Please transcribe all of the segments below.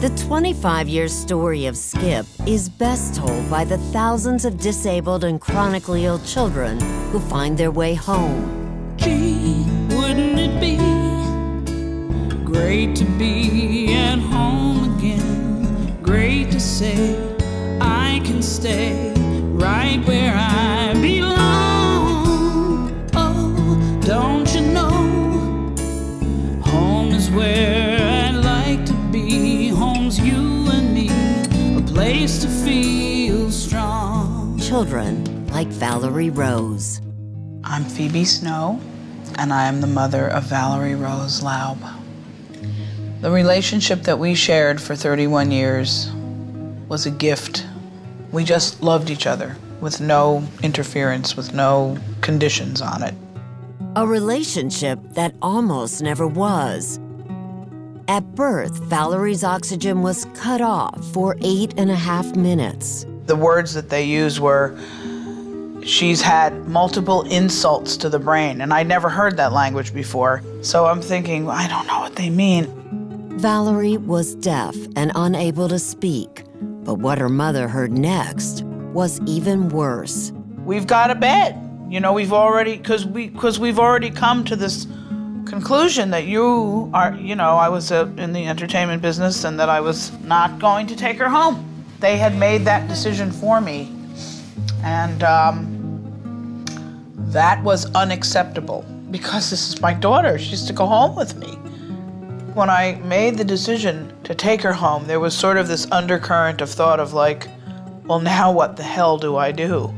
The 25-year story of Skip is best told by the thousands of disabled and chronically ill children who find their way home. Gee, wouldn't it be great to be at home again? Great to say I can stay right where I belong. Oh, don't you know? Home is where I'd like to be. Home's you and me, a place to feel strong. Children like Valerie Rose. I'm Phoebe Snow, and I am the mother of Valerie Rose Laub. The relationship that we shared for 31 years was a gift. We just loved each other with no interference, with no conditions on it. A relationship that almost never was. At birth, Valerie's oxygen was cut off for 8.5 minutes. The words that they used were, she's had multiple insults to the brain, and I'd never heard that language before. So I'm thinking, I don't know what they mean. Valerie was deaf and unable to speak, but what her mother heard next was even worse. We've got a bed. You know, we've already, because we've already come to this conclusion that you are, you know, I was in the entertainment business and that I was not going to take her home. They had made that decision for me, and that was unacceptable because this is my daughter. She used to go home with me. When I made the decision to take her home, there was sort of this undercurrent of thought of like, well, now what the hell do I do?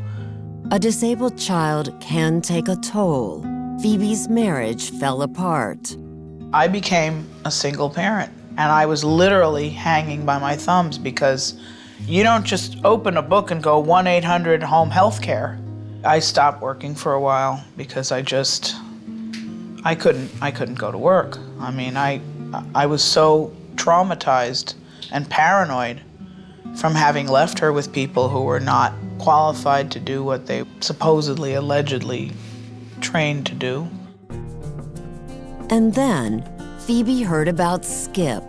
A disabled child can take a toll. Phoebe's marriage fell apart. I became a single parent, and I was literally hanging by my thumbs because you don't just open a book and go 1-800-HOME healthcare. I stopped working for a while because I couldn't go to work. I mean, I was so traumatized and paranoid from having left her with people who were not qualified to do what they supposedly, allegedly trained to do. And then Phoebe heard about Skip.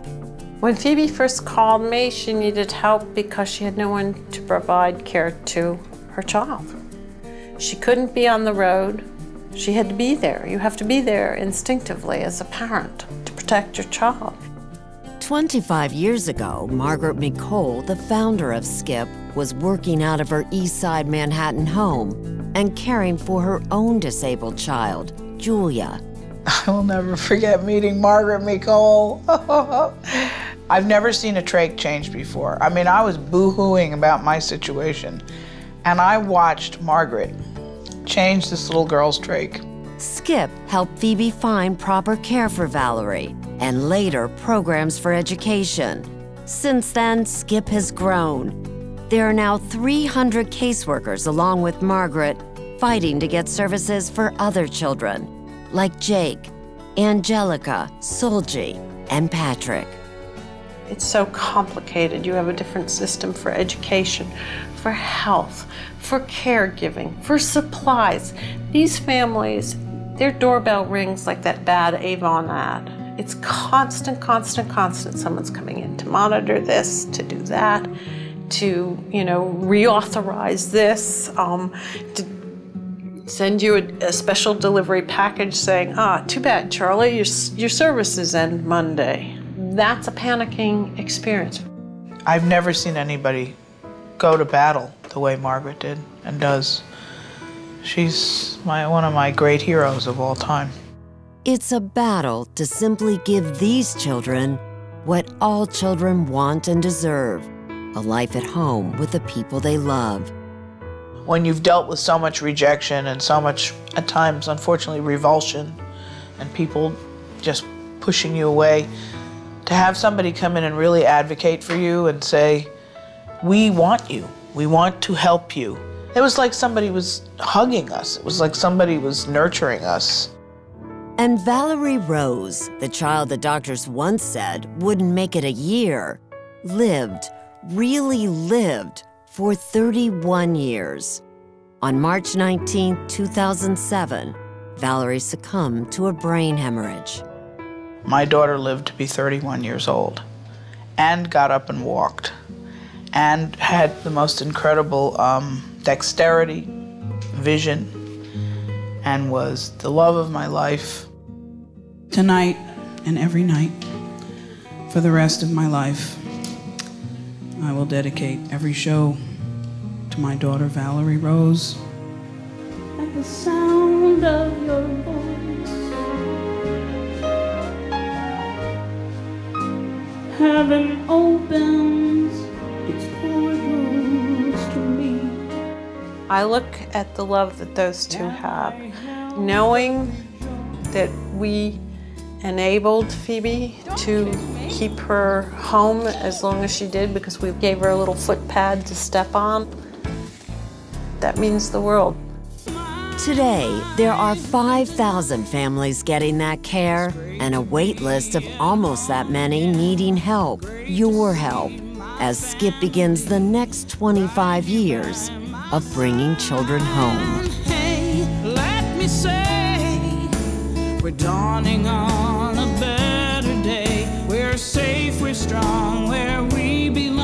When Phoebe first called me, she needed help because she had no one to provide care to her child. She couldn't be on the road. She had to be there. You have to be there instinctively as a parent to protect your child. 25 years ago, Margaret McCole, the founder of Skip, was working out of her East Side Manhattan home and caring for her own disabled child, Julia. I will never forget meeting Margaret McCole. I've never seen a trach change before. I mean, I was boo-hooing about my situation, and I watched Margaret change this little girl's trach. Skip helped Phoebe find proper care for Valerie and later programs for education. Since then, Skip has grown. There are now 300 caseworkers along with Margaret fighting to get services for other children like Jake, Angelica, Solji, and Patrick. It's so complicated. You have a different system for education, for health, for caregiving, for supplies. These families, their doorbell rings like that bad Avon ad. It's constant, constant, constant. Someone's coming in to monitor this, to do that, to, you know, reauthorize this, to send you a special delivery package saying, too bad, Charlie, your services end Monday. That's a panicking experience. I've never seen anybody go to battle the way Margaret did and does. She's one of my great heroes of all time. It's a battle to simply give these children what all children want and deserve, a life at home with the people they love. When you've dealt with so much rejection and so much, at times, unfortunately, revulsion, and people just pushing you away, to have somebody come in and really advocate for you and say, we want you, we want to help you. It was like somebody was hugging us. It was like somebody was nurturing us. And Valerie Rose, the child the doctors once said wouldn't make it a year, really lived for 31 years. On March 19, 2007, Valerie succumbed to a brain hemorrhage. My daughter lived to be 31 years old. and got up and walked and had the most incredible dexterity, vision, and was the love of my life. Tonight and every night, for the rest of my life, I will dedicate every show to my daughter, Valerie Rose. At the sound of your voice, heaven opens its portals to me. I look at the love that those two have, knowing that we enabled Phoebe to keep her home as long as she did because we gave her a little footpad to step on. That means the world. Today, there are 5,000 families getting that care and a wait list of almost that many needing help, your help, as Skip begins the next 25 years of bringing children home. Hey, let me say, we're dawning on a better day. We're safe, we're strong, where we belong.